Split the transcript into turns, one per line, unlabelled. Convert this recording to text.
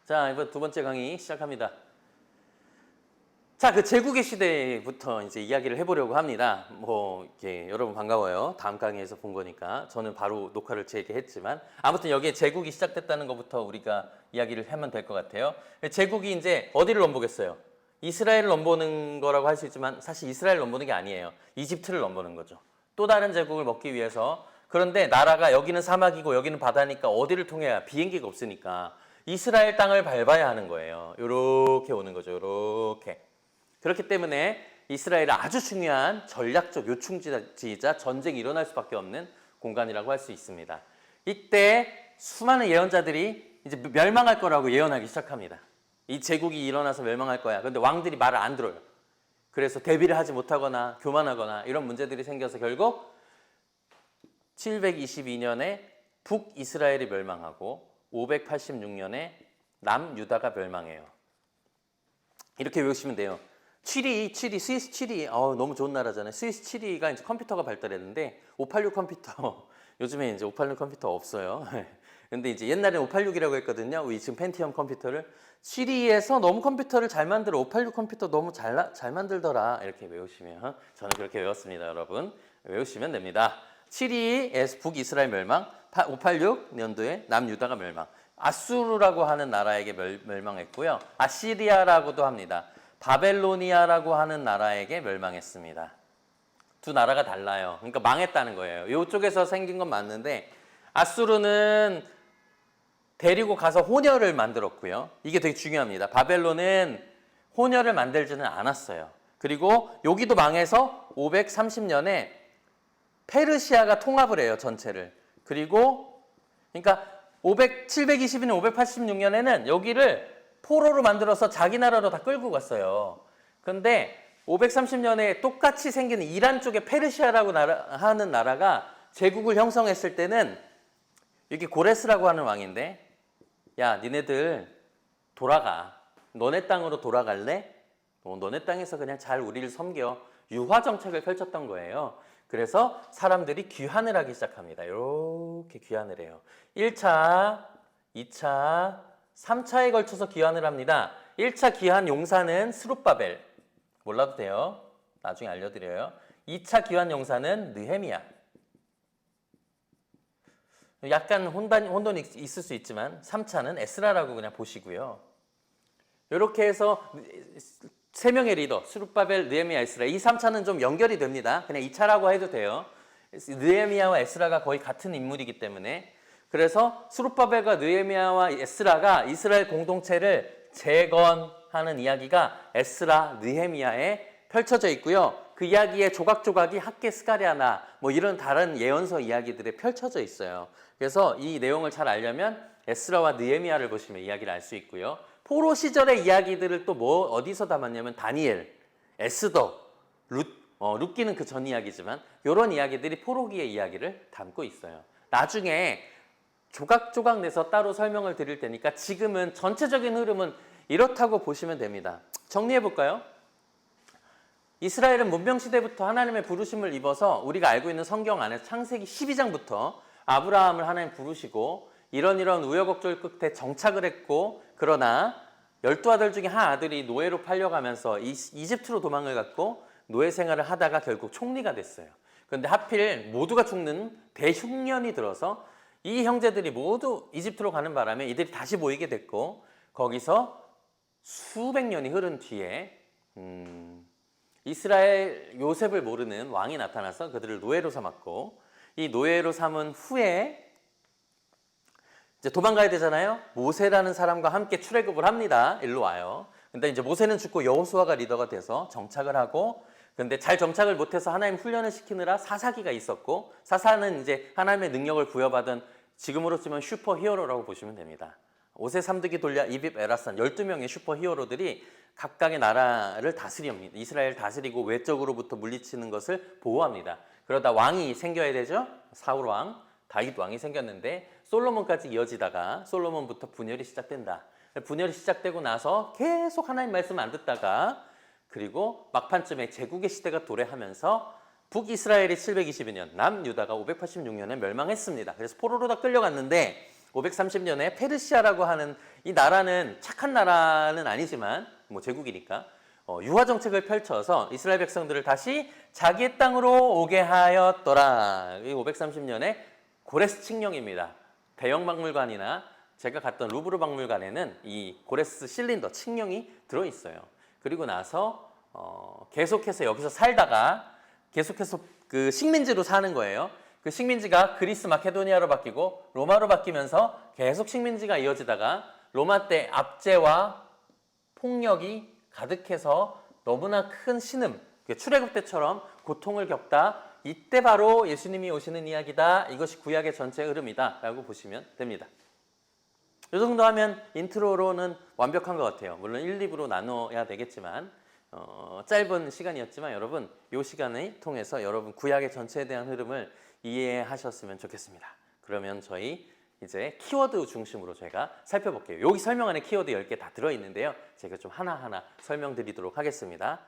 자, 이번 두 번째 강의 시작합니다. 자, 그 제국의 시대부터 이제 이야기를 해보려고 합니다. 이렇게 여러분 반가워요. 다음 강의에서 본 거니까. 저는 바로 녹화를 재개했지만 아무튼 여기에 제국이 시작됐다는 것부터 우리가 이야기를 하면 될 것 같아요. 제국이 이제 어디를 넘보겠어요? 이스라엘을 넘보는 거라고 할 수 있지만 사실 이스라엘을 넘보는 게 아니에요. 이집트를 넘보는 거죠. 또 다른 제국을 먹기 위해서. 그런데 나라가 여기는 사막이고 여기는 바다니까 어디를 통해야 비행기가 없으니까 이스라엘 땅을 밟아야 하는 거예요. 요렇게 오는 거죠. 요렇게. 그렇기 때문에 이스라엘은 아주 중요한 전략적 요충지이자 전쟁이 일어날 수밖에 없는 공간이라고 할 수 있습니다. 이때 수많은 예언자들이 이제 멸망할 거라고 예언하기 시작합니다. 이 제국이 일어나서 멸망할 거야. 그런데 왕들이 말을 안 들어요. 그래서 대비를 하지 못하거나 교만하거나 이런 문제들이 생겨서 결국 722년에 북이스라엘이 멸망하고 586년에 남유다가 멸망해요. 이렇게 외우시면 돼요. 스위스 칠리, 너무 좋은 나라잖아요. 스위스 칠리가 이제 컴퓨터가 발달했는데 586 컴퓨터, 요즘에 이제 586 컴퓨터 없어요. 근데 이제 옛날에 586이라고 했거든요. 우리 지금 펜티엄 컴퓨터를. 칠리에서 너무 컴퓨터를 잘 만들어. 586 컴퓨터 너무 잘 만들더라. 이렇게 외우시면, 저는 그렇게 외웠습니다, 여러분. 외우시면 됩니다. 칠리에서 북이스라엘 멸망, 586년도에 남유다가 멸망. 아수르라고 하는 나라에게 멸망했고요. 아시리아라고도 합니다. 바벨로니아라고 하는 나라에게 멸망했습니다. 두 나라가 달라요. 그러니까 망했다는 거예요. 이쪽에서 생긴 건 맞는데 아수르는 데리고 가서 혼혈을 만들었고요. 이게 되게 중요합니다. 바벨론은 혼혈을 만들지는 않았어요. 그리고 여기도 망해서 530년에 페르시아가 통합을 해요. 전체를. 그리고 그러니까 722년, 586년에는 여기를 포로로 만들어서 자기 나라로 다 끌고 갔어요. 근데 530년에 똑같이 생긴 이란 쪽에 페르시아라고 하는 나라가 제국을 형성했을 때는 여기 고레스라고 하는 왕인데 야, 니네들 돌아가. 너네 땅으로 돌아갈래? 너네 땅에서 그냥 잘 우리를 섬겨. 유화 정책을 펼쳤던 거예요. 그래서 사람들이 귀환을 하기 시작합니다. 이렇게 귀환을 해요. 1차, 2차, 3차에 걸쳐서 귀환을 합니다. 1차 귀환 용사는 스룹바벨. 몰라도 돼요. 나중에 알려드려요. 2차 귀환 용사는 느헤미야. 약간 혼돈이 있을 수 있지만 3차는 에스라라고 그냥 보시고요. 이렇게 해서 세 명의 리더, 스룹바벨, 느헤미야, 에스라. 이 3차는 좀 연결이 됩니다. 그냥 2차라고 해도 돼요. 느헤미야와 에스라가 거의 같은 인물이기 때문에. 그래서 스룹바벨과 느헤미야와 에스라가 이스라엘 공동체를 재건하는 이야기가 에스라, 느헤미야에 펼쳐져 있고요. 그 이야기의 조각조각이 학계 스가랴나 이런 다른 예언서 이야기들에 펼쳐져 있어요. 그래서 이 내용을 잘 알려면 에스라와 느헤미야를 보시면 이야기를 알 수 있고요. 포로 시절의 이야기들을 또 어디서 담았냐면 다니엘, 에스더, 룻기는 그 전 이야기지만 이런 이야기들이 포로기의 이야기를 담고 있어요. 나중에 조각조각 내서 따로 설명을 드릴 테니까 지금은 전체적인 흐름은 이렇다고 보시면 됩니다. 정리해 볼까요? 이스라엘은 문명시대부터 하나님의 부르심을 입어서 우리가 알고 있는 성경 안에서 창세기 12장부터 아브라함을 하나님 부르시고 이런 우여곡절 끝에 정착을 했고 그러나 12아들 중에 한 아들이 노예로 팔려가면서 이집트로 도망을 갔고 노예 생활을 하다가 결국 총리가 됐어요. 그런데 하필 모두가 죽는 대흉년이 들어서 이 형제들이 모두 이집트로 가는 바람에 이들이 다시 모이게 됐고 거기서 수백 년이 흐른 뒤에 이스라엘 요셉을 모르는 왕이 나타나서 그들을 노예로 삼았고 이 노예로 삼은 후에 이제 도망가야 되잖아요. 모세라는 사람과 함께 출애굽을 합니다. 일로 와요. 근데 이제 모세는 죽고 여호수아가 리더가 돼서 정착을 하고 근데 잘 정착을 못해서 하나님 훈련을 시키느라 사사기가 있었고 사사는 이제 하나님의 능력을 부여받은 지금으로 치면 슈퍼 히어로라고 보시면 됩니다. 오세 삼두기 돌랴 이빕 에라산 12명의 슈퍼 히어로들이 각각의 나라를 다스립니다. 이스라엘 다스리고 외적으로부터 물리치는 것을 보호합니다. 그러다 왕이 생겨야 되죠. 사울 왕, 다윗 왕이 생겼는데 솔로몬까지 이어지다가 솔로몬부터 분열이 시작된다. 분열이 시작되고 나서 계속 하나님 말씀 안 듣다가 그리고 막판쯤에 제국의 시대가 도래하면서 북이스라엘이 722년, 남유다가 586년에 멸망했습니다. 그래서 포로로 다 끌려갔는데 530년에 페르시아라고 하는 이 나라는 착한 나라는 아니지만 뭐 제국이니까 유화 정책을 펼쳐서 이스라엘 백성들을 다시 자기의 땅으로 오게 하였더라. 이 530년에 고레스 칙령입니다. 대형 박물관이나 제가 갔던 루브르 박물관에는 이 고레스 실린더 칙령이 들어있어요. 그리고 나서 계속해서 여기서 살다가 계속해서 그 식민지로 사는 거예요. 그 식민지가 그리스 마케도니아로 바뀌고 로마로 바뀌면서 계속 식민지가 이어지다가 로마 때 압제와 폭력이 가득해서 너무나 큰 신음, 출애굽 때처럼 고통을 겪다 이때 바로 예수님이 오시는 이야기다. 이것이 구약의 전체 흐름이다 라고 보시면 됩니다. 이 정도 하면 인트로로는 완벽한 것 같아요. 물론 1, 2부로 나눠야 되겠지만 짧은 시간이었지만 여러분 이 시간을 통해서 여러분 구약의 전체에 대한 흐름을 이해하셨으면 좋겠습니다. 그러면 저희 이제 키워드 중심으로 제가 살펴볼게요. 여기 설명 안에 키워드 10개 다 들어있는데요. 제가 좀 하나하나 설명드리도록 하겠습니다.